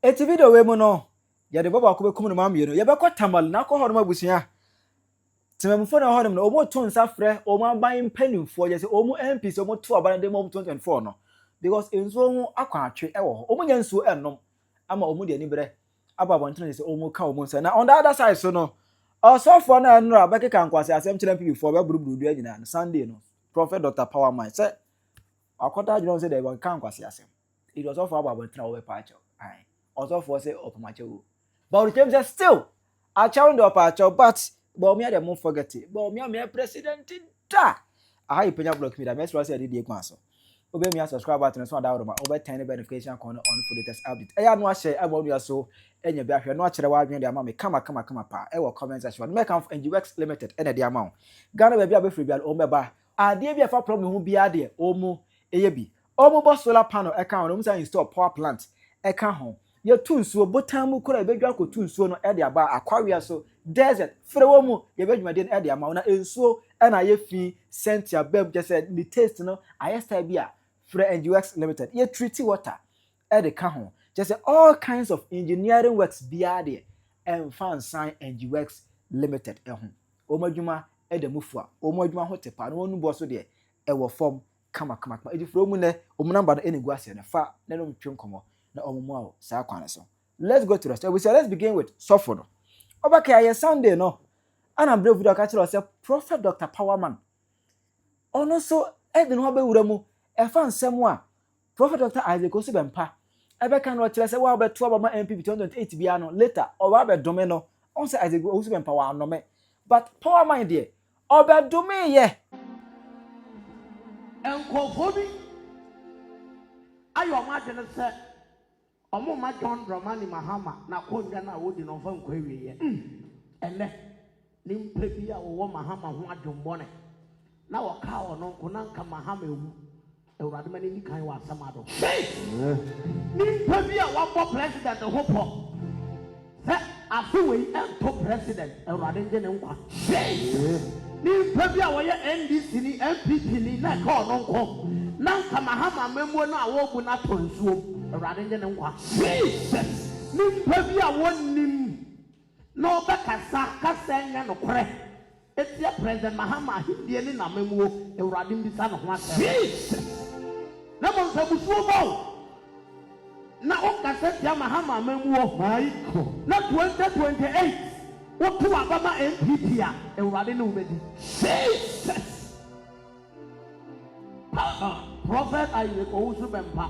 eti video we mu no ya de baba ko be kum no mam ye no ye be ko Tamale na ko hono mabusia temamfo na hono no omo to nsa frɛ omo aban mpanimfo je se omo MPs omo to aban de mo 2024 no because enso ho akwa atwe e wo ho omo nya nsuo ennom ama omo de ani brɛ aba bontene se omo ka omo nsa na on the other side so no also for na enro abekeka nkwase asem kyerɛ MPP for be buruburudu anyina no Sunday no Prophet Dr. PowerMan say akwata adwon say they won kan nkwase asem it was all for aba bontene wo be pa acho ai also for say opamacho but the say still I challenge the apacho but Bawumia dem won't forget it Bawumia me president da I Penyah block me that mess was say dey kwan so obey me subscribe button so that over 10 notification corner on for latest update eya no share Bawumia so enya bi ahwe no akere wa adwen dey ama me kama pa e wo comment section make am NGX limited ena dey ama Ghana ba bi abefre bi o meba ade bi afa problem ho bi ade omo eye bi omo bo solar panel e kan o mo say install power plant e kan ho ye tu nsuo botan mu kora ebedwa ko tu nsuo no e de aba aquaria so desert frewo mu ye bedwumade no e de ama na ensuo e na ye fi sentia bem je say the taste no ayesta bi a free NGX limited ye treaty water e de ka ho je say all kinds of engineering works bia de and fan sign NGX limited e ho omadwuma e de mufua omadwuma ho tepa no onu bo so de e wo form kama e di frewo mu ne omunamba no enegu ase ne fa ne no mtwe nkomo na omumu sa kwane so. Let's go to the story. We say let's begin with Sofo no. Obaka ye Sunday no. Ana brave video ka kire say Prophet Dr. PowerMan. Ono so e de no be wura mu e fa nsem a Prophet Dr. Isaac Osibempa e be kan no kire say wa be to Bawumia NPP 2008 bia no later o wa be dome no. On say Isaac Osibempa wa anome. But PowerMan there o be dome ye. Enkofobi ayo ma de say Omo ma John Dramani Mahama na konja na wodi no fa nkwawie ye ele ni mpebi a wo Mahama ho adwombone na wo ka wo no nko nanka Mahama ewu Ewurade mani ni kan wa asamado ni mpebi a wo bo president ho po se afuwe ento president Ewurade nje ne nkwa ni mpebi a wo ye NDC ni MPP ni na ka no nko nanka Mahama memuo no a wo bu na tonsuo Rather than what? Jesus! Nimpabi a wonim no bekasa kasa no kore. It's your president Mahama hidie ni na memuo Ewurade mbisa no ho asem. Jesus! Na mo nsabusuo bawo. Na o kasa tia Mahama memuo. Maiko. Na 2028 wotu abama NPP a Ewurade ne ubedi. Jesus! Prophet Isaac Osibempa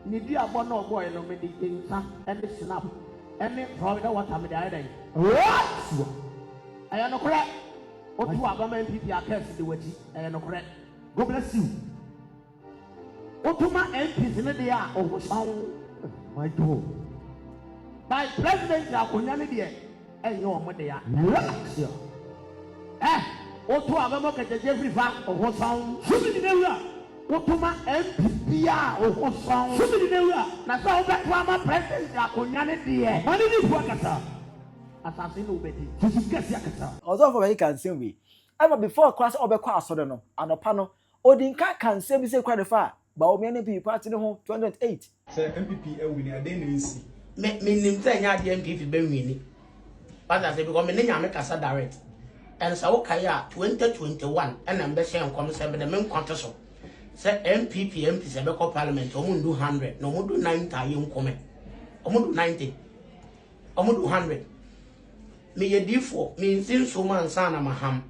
Nidi abono boy no me di insa and snap and Florida water me die. What? I am no correct. What you are going to a curse the witty? I am no correct. God bless you. What to my MPs in the day over sound my door. By President Yakunani and your mother. Eh? What to have a mock at the Jeffrey Fact of what sound? Otuma MPP o sound na so be kwa president akonyane de mani ni fuakata assassin obedi Jesus yakata also for you can say we ever before class obekwa asode no anopa no odinka kan say bi say kwa defa Bawumia NPP party no ho 2008 say MPP e wini ade na nsi me nim say nya de MPP be wini but I say because me nya me kasa direct and so kaya 2021 and am be say nkom say be the men kwanto say MPP se be ko parliament omo do 100 no omo do 90 aye nkome omo do 90 omo do 100 me ye D4 me nsin so man san na maham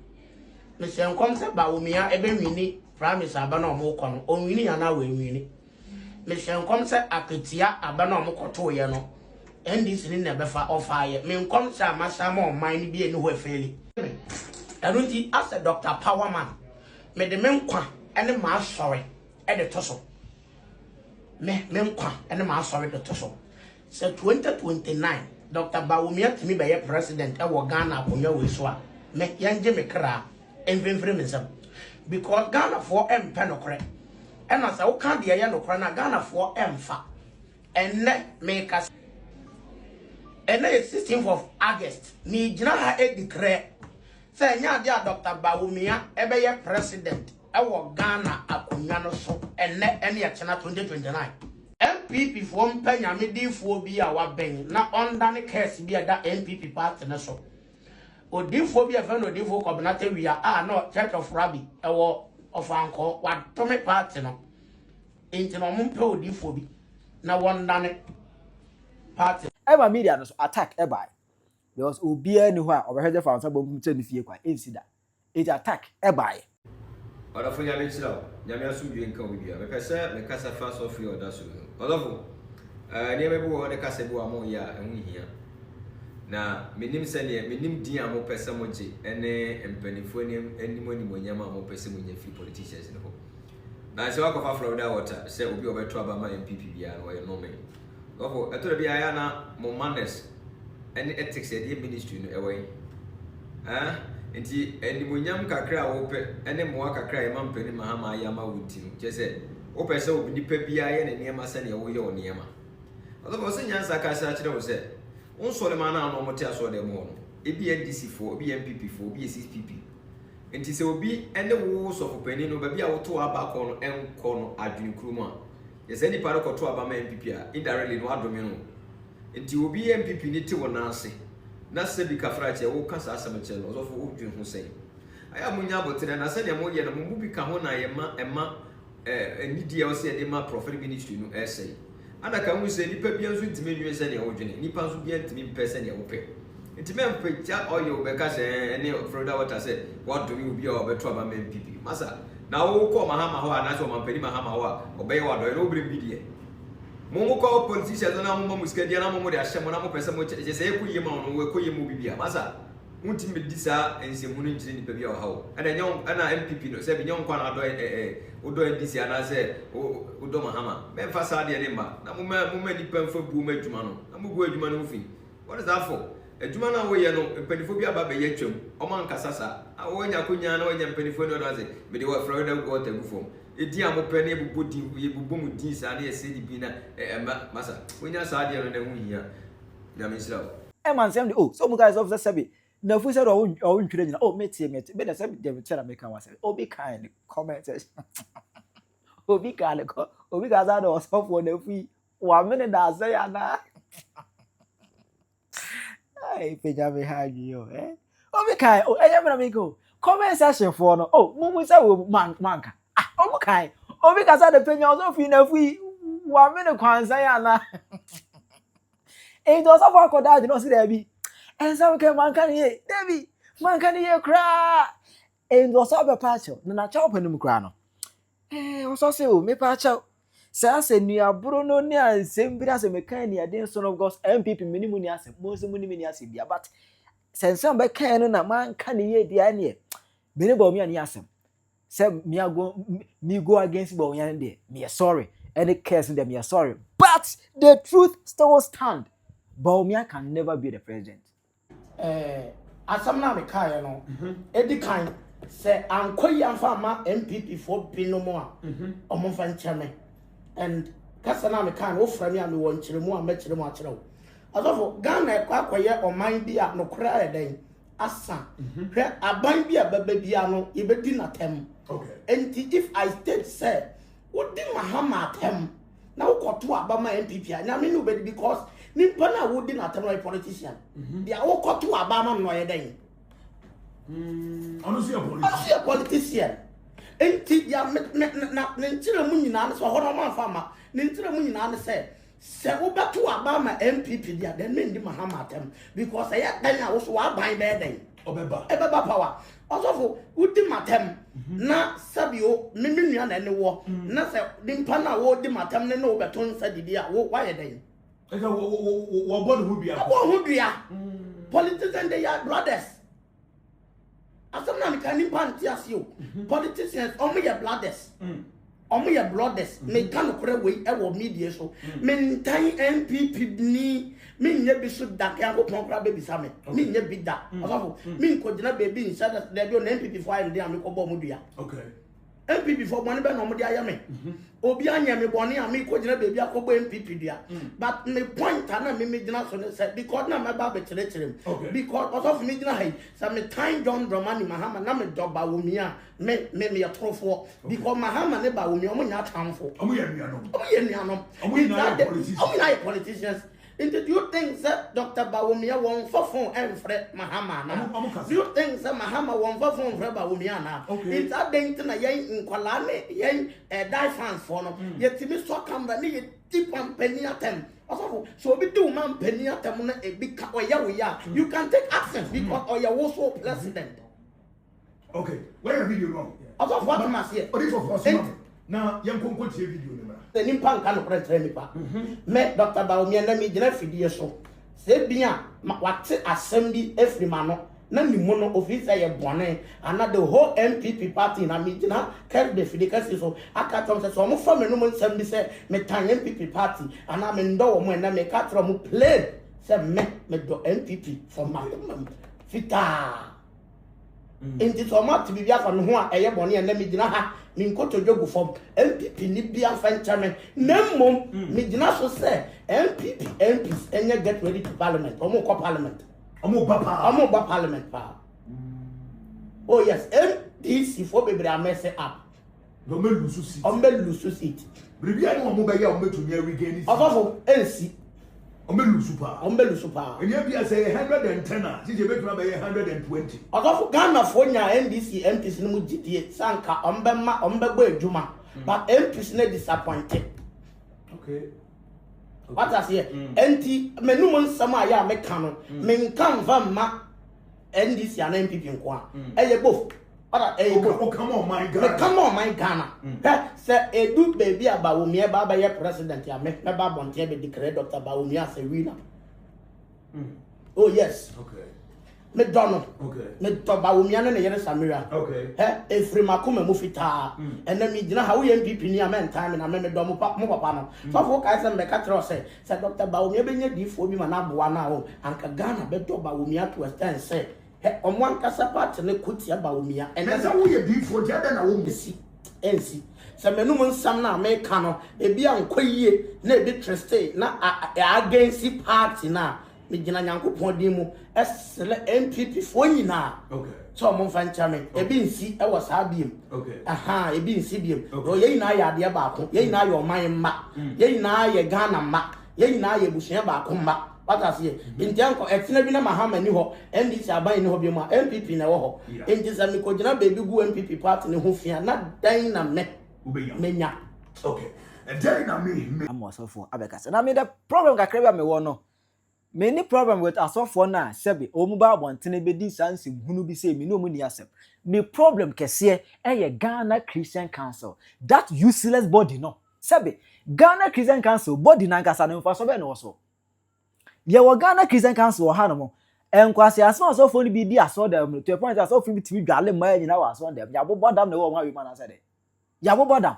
me se nkom se Bawumia e be wini promise aba na omo ko no on wini ya na we wini me se nkom se aketia aba na omo koto ye no NDC ni na be fa ofa ye me nkom se amasa ma on man bi eni ho afeli erunti as a Dr. PowerMan me de me nkwa ene ma sorry e de toso me nkwa ene ma sorry de toso say 2029 Dr. Bawumia timi be ye president e wo Ghana akonya we so a me yanje me kra enfemfere me nsam because Ghana for empe no kore ena say wo kan de ye no kore na Ghana for emfa enne me ka enne 16th of August ni gina ha e declare say nya dia Dr. Bawumia e be ye president Ewo Ghana akunya no so enne ya chena 2029 MPP from Penyah me di for bi a wa ben na under the case bi a da MPP party na so odi for bi a fa no odi for coordinator wi a no Church of Rabbi e wo of anko wa to me party no enti no mumpe odi for bi na wonder ne party Eba media no attack eba because obi ani ho a obehede fa nsa bom tse ne fie kwa ensida it attack eba Oda for nyame chira nyame asumdwe nka obi bia me pese me kasa fa so free oda so odofo ne me bo de kasa bi wa mo ya enhu hia na menim se ne menim din a mo pese mo je ene empanifo ne enimo ni mo nyama mo pese mo nya fi politicians ne ho na se wa ko fa Florida water se obi obeto abama MPP bia no ye no me odofo eto bia ya na mo manners ene ethics e the ministry no ewe enti enimonyam kakra wo pe ene moa kakra e mampani mahama ayama wutim je se wo pe se obi nipa bia ye ne niema se ne wo ye wo niema odofo se nyansa ka sa kire wo se unsole mana no mote aso de mo no ebi NDC fo obi MPP fo obi SPP enti se obi ene wo so fo pani no ba bia wo to aba ko no enko no adwene krumu a ye se ni pare ko to aba ma MPP a indirectly no adome no enti obi MPP ni te wo na ase na se bi kafra che wo kasa asem che no so fo wo dwen ho sei aya munya botere na se ne mo ye no mo bi ka ho na ye ma enidi e o se de ma prophet ministry no essay ana ka mu se nipa bia nso ntime nwe se ne wo dwene nipa nso bia ntime mpe se ne wo pe ntime mpe ja oyo be ka se ne Florida water se what do you be obeto aba MPP masa na wo ko mahama ho ana so mampani mahama ho a obey wa do no bre bidie mo ko politicians na mo muska dia na mo de ahyem na mo pese mo che se e kuye ma no we kuye mo bibia masa unti me disa ensemu no nkire ni pa bia ha wo ana nyon ana MPP no se bi nyon kwa na do odo ndisi ana se odo mahama me mfa sa de ne ma na mo ni pa mfa bu ma adwuma no na mo gu adwuma no fi what is that for adwuma na wo ye no mpanifo bi aba be ye twam o man kasasa a wo nya konya na wo nya mpanifo no do ase me de wa Florida go ta gu fom edi amopene ebubodi ebubomu din sa na yesi di bi na masa wonya sa de no na hu hia na me sira e man sem de oh so mu guys of the sabi na fu said o ntwere nyina oh meti be na sabi de tell make am say obi kind comment obi kind ko obi ga za do so for na fu wa me na say ya na ai Penyah me ha you obi kind oh eya me na me go comment section for no oh mu say wo manka obi kai obi kasa de Penyah ozo fi na fu wa me ne kwansan ya na e do so for koda de no si da bi en so ke man kan ye David man kan ye kra e do so be pacho na cha openim kra no o so se o me pacho sa se nua bro no ni ansem bi ase me kan ni ade so no because MPP minimu ni ase mo se muni ni ase bia but sensem be kan no na man kan ye dia ne me ne Bawumia ni asem say me go against Bawumia there. Me sorry. Any case in them, me sorry. But the truth still stand. Bawumia can never be the president. Asam na me kai no. Edi kan say ankoyi amfa ma MPP for binomo a. Omo fa ncheme. And kasa na me kai wo fra me a me won kyeremu a me kyeremu a kyeremu. Asofo Ghana kwakoye oman bi a no kra eden. Asa. Hwe aban bi a baba bia no ye bedi na tem. Okay. And if I state say, what did Mahama tem? Now got to Abama MPP. Now me no be because Nimpana would not tell a politician. They are all got to Abama no day. Honestly, a politician. And ya Nintra Muninan, so Horaman farmer, Nintra Muninan said, say back to Abama MPP, then mean the Mahama tem because I had then I was by their day. Obeba power. Also, udi matem na sabio miminu na ne wo na se dimpa na wo di matem ne no beton sadidi a wo why den e ka wo bod hu bia wo hu bia politicians they are brothers asam na kan nimpa ntiasio politicians omo ye brothers omo ye brothers me kan kore we e wo media so me ntan MPP ni min nye bi so da kan ko pon kra baby same min nye bi da afafo min ko gina baby inside that there be on MPP for and there me ko bo mu dua okay MPP for money ben omo dia ya me obi anya me boni am ko gina baby akogbo MPP dia but me point na me gina so say because na me ba be kire because of me gina hay say me time John Dramani Mahama na me do Bawumia me ya trofo because Mahama ne Bawumia omo nya tamfo omo ye nuanom omo na politicians. Do you think that Dr. Bawumia won't phone and Fred Mahama? Do you think that Mahama won't phone Fred Bawumia now? It's a danger in Kualane, yen die fans for no. Yet to be so come that need deep on Penyah them. So we do man Penyah them a big cat or ya. You can take action because or you're also president. Okay, where are you wrong? Of what must here? What is of now, young Congo video. The Nimpan can press me pa. Met Dr. Bawumia na me gina fidie so. Se bia wate assembly every mano. Na ni mono office ye bone and the whole NPP party na me gina carry the fidie kasi so aka tom say so mo fa me no mo nsam bi say me tan NPP party and na me ndo mo na me ka tro mo play say me do NPP for my fita. Enti so ma tibi bia fa no ho a eye bone na me gina ha me nkoto jogu form MPP ni bia fan chairman nemmom me gina so say MPs enya get ready to parliament omo ko parliament omo ba parliament pa oh yes MDC for bebre amese up no me lusu seat bibia ni omo be ya omo to nya regain it ofofo ensi omo lusu pa enya bia say 110 si je betuma be 120 ofofo Ghana for nya NDC MPs ni mu gidie sanka ombe gbo adwuma but MPs na disappointed. Okay. What I say? Enti menum nsama ya meka no menka mva ma NDC and MPP nko a eye both. Come on my Ghana. Say edu baby Bawumia baba ye president ya me ba bonte be declare Dr. Bawumia as a winner. Oh yes. Okay. Me dono. Okay. Me to Bawumia na yere Samira. Okay. Efri makoma mu fita. Ena mi gina ha wo MPP ni amen time na me do mo papa no. So for kai say me ka tro say Dr. Bawumia be nya difo bi ma na boa na o anka Ghana be do Bawumia to extend say omwan kasa part ne kutia Bawumia ena say wo ye difo je da na wo mesi ensi se menum nsam na me ka no e bia nkoyie na e bi triste na against party na me gina Nyankopon din mu esle MPP fo nyina. Okay. So mo fan chairman e bi nsi e wo sa biem. Okay. Aha e bi nsi biem. O ye nyina ya de ba ko ye nyina ya oman ma ye nyina ya Ghana ma ye nyina ya busua ba ko ma wata se ntianko etina bi na Mahama ni ho NDC aban ni ho bi ma MPP na wo ho enti za mi ko gina baby gu MPP party ni ho fia na dan na me menya. Okay. And then na me am wasofo abekasa na me the problem kakra bi me wo no many problem with asofo na sebe omu ba abontene be di sanse hunu bi say me no mu ni asem me problem kese Ghana Christian Council that useless body no sebe Ghana Christian Council body na nkasa no mfa so be no so ye wo Ghana Christian Council ha no mo enkwase asofo ni bi di aso dem to a point asofo bi timi dwale ma nyina wa aso dem ya bobodam na wo ma wi ma na say de ya bobodam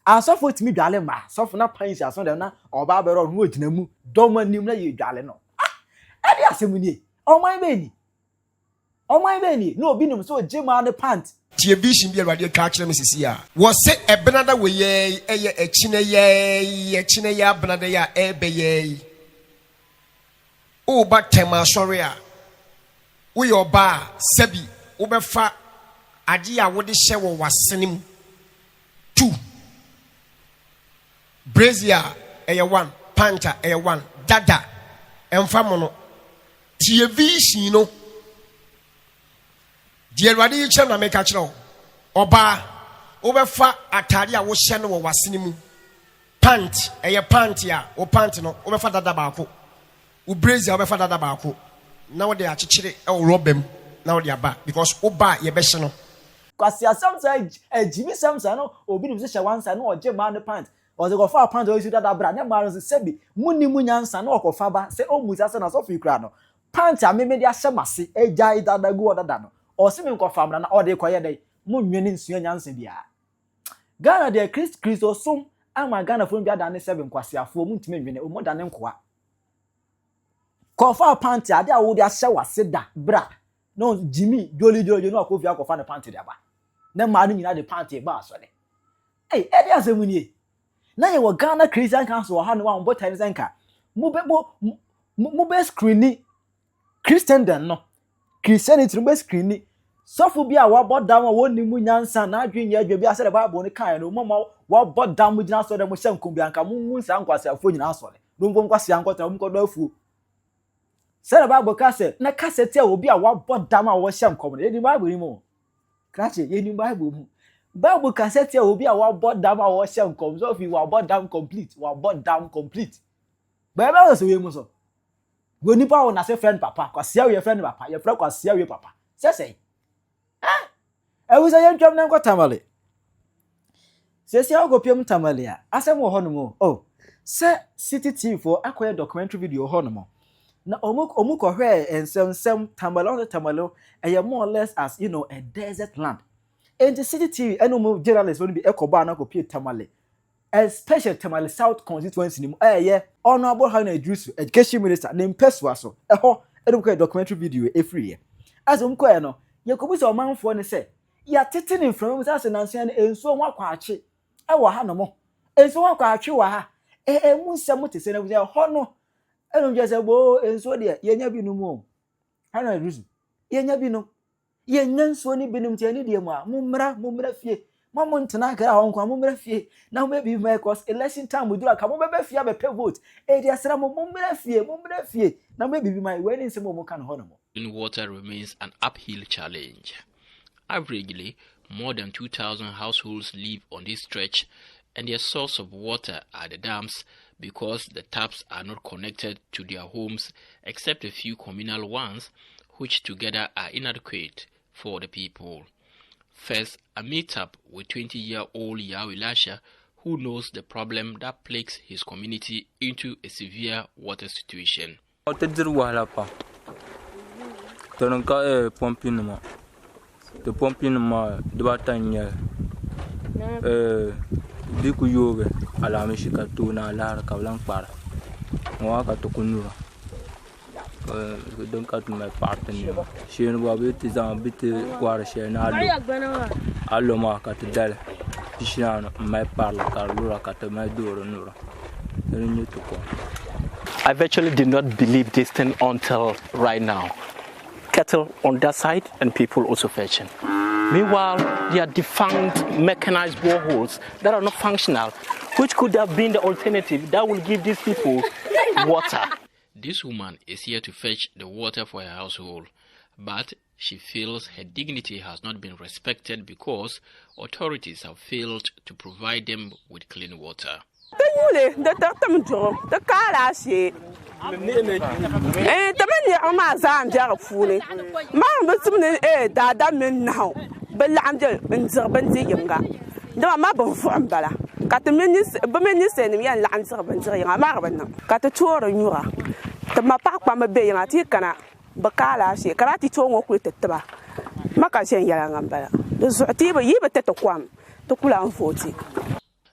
asofo timi dwale ma sofo na pansi aso dem na oba bero no ogina mu dom anim na ye dwale no edi asemuni oman be ni no obi nim so jema ne pant tie vision bi awade ka kire mesisi a wo se ebenada we ye eye echine ye abenada ya ebe ye o ba tema sori a wo yo ba sabi wo be fa ade a wo de hye wo wasenim 2 brazier eye 1 panta eye 1 dada emfa mono tie vision no die awade yi kire na me ka kire oba wo be fa atade a wo hye no wo wasenim pant eye pant ya wo pant no wo be fa dada ba ko u brazier obefa dada ba ko na wo de akekere e wo robem na wo de aba because wo ba ye be hye no kwasi asamsa ejimi samsa no obi nim se hye wansa no oje ma ne pant o ze go fa pant o isi dada bra ne ma no sebi muni munyansa na okofa ba se o musa se na so fi kra no pant a meme de ahye mase ejai dada gu odada no o se me nkofa bra na o de koye dai munwene nsuya nyansa bia Ghana de Christo som ama Ghana fo bia da ne 7 kwasi afo muntime nwene o mo da ne nkoa kofa panty ade a wo de ahye wase da bra no Jimmy joli no akofia kofa ne panty de aba na ma no nyina de party ba so ne eh e dey asem ni na ye wo Ghana Christian Council wo ha no wa mbota ni senka mu be screen Christendom no Christianity no be screen sofo bi a wa bodam a woni mu nyansa na adwen ye adwa bi ase the Bible ni kan no mama wa bodam mu gina so dem hye nkom bi anka mu nsa nkwase afo nyina so ne no nkwase ankota mu kodo afu se the Bible ka se na cassette a obi a wa bodam a wo hye nkom ne di Bible ni mu krache ye ni Bible mu Bible cassette a obi a wa bodam a wo hye nkom so fi wa bodam complete Bible so we mu so go nipa wo na se friend papa kwase we friend papa ye friend kwase we papa say I was a young German got Tamale. Says ya go PM Tamale. Asem wo hono oh, sir City TV for acquire documentary video hono. Na omuko hwe ensem Tamale and more or less as you know a desert land. And the City TV eno journalists will be ekoba na go PM Tamale. Especially Tamale South constituency ni yeah Honorable Hon Haruna Iddrisu education minister name peswa so. Eho eduko documentary video every year. As umko no Yakobu so manfo ne se ya tete ne mfram se ase nanse ne enso nwa kwaache e wo ha no mo enso nwa kwaache wa ha mu nsem te se ne wo ho no enu je se bo enso de yenya bi no mu Haruna Iddrisu yenya bi no yenya nso ni bi no te ani de mu a mu mra fie mo ntena ga ho nkwa mu mra fie na mo be my cause election time dura ka mo be fie be pay vote e de asra mo mra fie na mo be my when nsem mo kan ho no mo. Water remains an uphill challenge. Averagely, more than 2,000 households live on this stretch, and their source of water are the dams because the taps are not connected to their homes except a few communal ones, which together are inadequate for the people. First, a meetup with 20-year-old Yawi Lasha, who knows the problem that plagues his community into a severe water situation. Tonka pompinuma. The pompinuma debatanya diku yoga alamishika tuna lara kablang para. Mwaka tokunura. Don't cut my partner. She and Wabit is on bit quarter and Aloma cat del. Pishan my parlor carlura cat my door nura. I virtually did not believe this thing until right now. Cattle on that side and people also fetching. Meanwhile, there are defunct mechanized boreholes that are not functional, which could have been the alternative that will give these people water. This woman is here to fetch the water for her household, but she feels her dignity has not been respected because authorities have failed to provide them with clean water.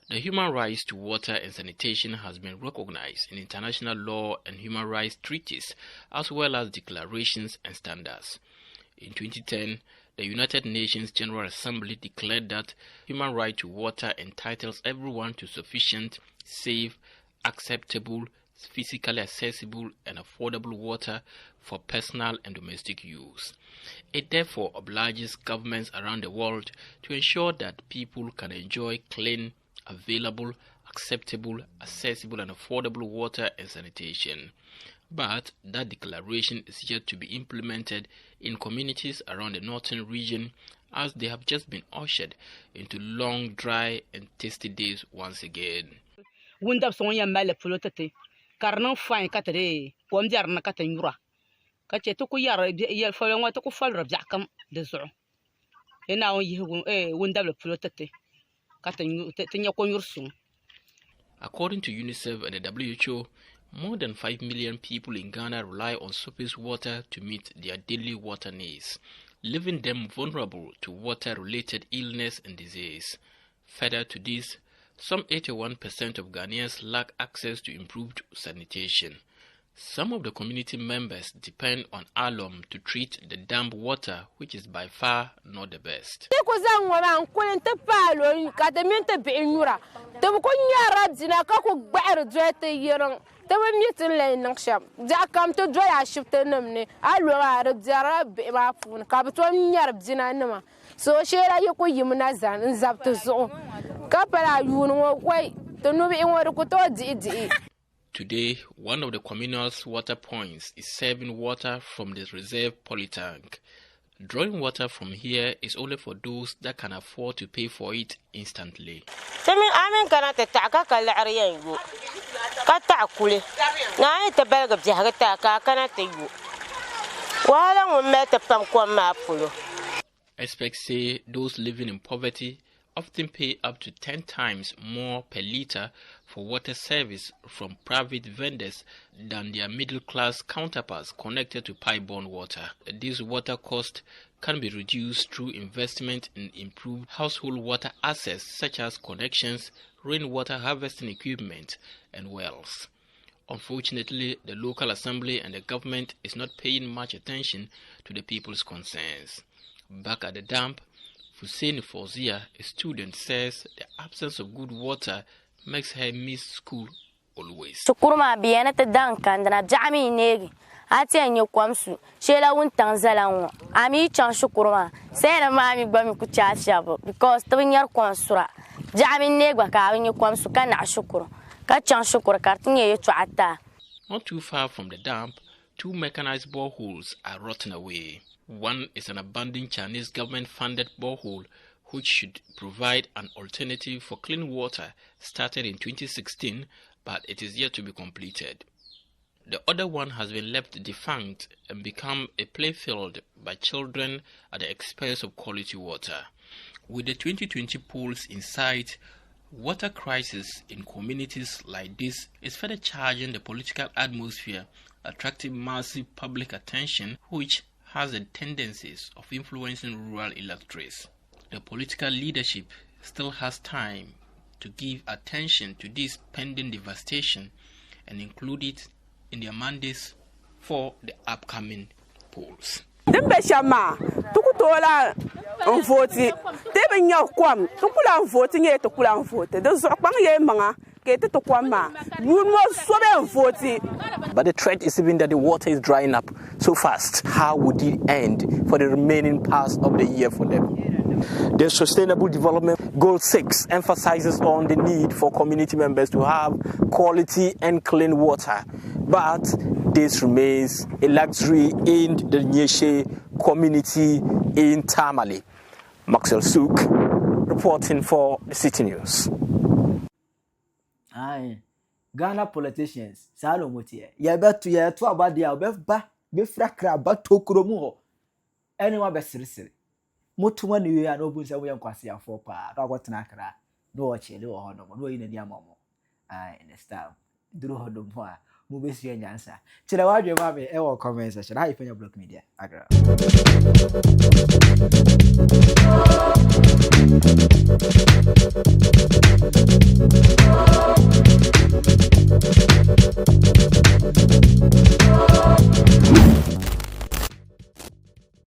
The human rights to water and sanitation has been recognized in international law and human rights treaties, as well as declarations and standards. In 2010, the United Nations General Assembly declared that human right to water entitles everyone to sufficient, safe, acceptable, physically accessible and affordable water for personal and domestic use. It therefore obliges governments around the world to ensure that people can enjoy clean, available, acceptable, accessible and affordable water and sanitation. But that declaration is yet to be implemented in communities around the northern region, as they have just been ushered into long, dry and tasty days once again. According to UNICEF and the WHO, more than 5 million people in Ghana rely on surface water to meet their daily water needs, leaving them vulnerable to water-related illness and disease. Further to this, some 81% of Ghanaians lack access to improved sanitation. Some of the community members depend on alum to treat the damp water, which is by far not the best. So share you ko yimna zan nzabto zo kapara yuno wai to no be won ko to di. Today, one of the communal's water points is serving water from the reserve polytank. Drawing water from here is only for those that can afford to pay for it instantly. Amen kana ta ka kala ariyan go ka ta kule na ta belga bi ha ta ka kana ta yu wala mo meta pam ko ma pulo. Experts say those living in poverty often pay up to 10 times more per litre for water service from private vendors than their middle-class counterparts connected to pipe-borne water. This water cost can be reduced through investment in improved household water access such as connections, rainwater harvesting equipment, and wells. Unfortunately, the local assembly and the government is not paying much attention to the people's concerns. Back at the dump, Hussein Fozia, a student, says the absence of good water makes her miss school always. Sukurma biana ta dankan na jami negi ati anyo kwamsu shela won tanzala won ami chan sukurma say na mami gbami ku cha shabo because to nyar kwansura jami negba ka anyo kwamsu kana shukuru ka chan shukuru ka tinye yo chata. Not too far from the dump, 2 mechanized boreholes are rotting away. One is an abandoned Chinese government-funded borehole which should provide an alternative for clean water started in 2016, but it is yet to be completed. The other one has been left defunct and become a playfield by children at the expense of quality water. With the 2020 polls in sight, water crisis in communities like this is further charging the political atmosphere, attracting massive public attention, which has the tendencies of influencing rural electorates. The political leadership still has time to give attention to this pending devastation and include it in their mandates for the upcoming polls. Dembeshama tukutola mvoti tebe nyakwam tukula mvoti nge tukula mvoti dozo kwange manga kete tukwama nuno sobe mvoti. But the threat is even that the water is drying up so fast. How would it end for the remaining parts of the year for them? The Sustainable Development Goal 6 emphasizes on the need for community members to have quality and clean water. But this remains a luxury in the Nyeshe community in Tamale. Maxwell Souk reporting for the City News. Aye. Ghana politicians, Salo Motie. Ya betu ya to abadia obeba be frakra ba tokromu ho. Anyone be sirisiri. Motuma ni ya no bunsa wo yankwase afo pa. Do agotena akra. Do o chele wo hono. Do yi na dia momo. Aye, in the style. Duro hodo mo a mo be su nyansa. Kire wadwe ma me e wo comment section. Hi Penyah Block Media. Agra.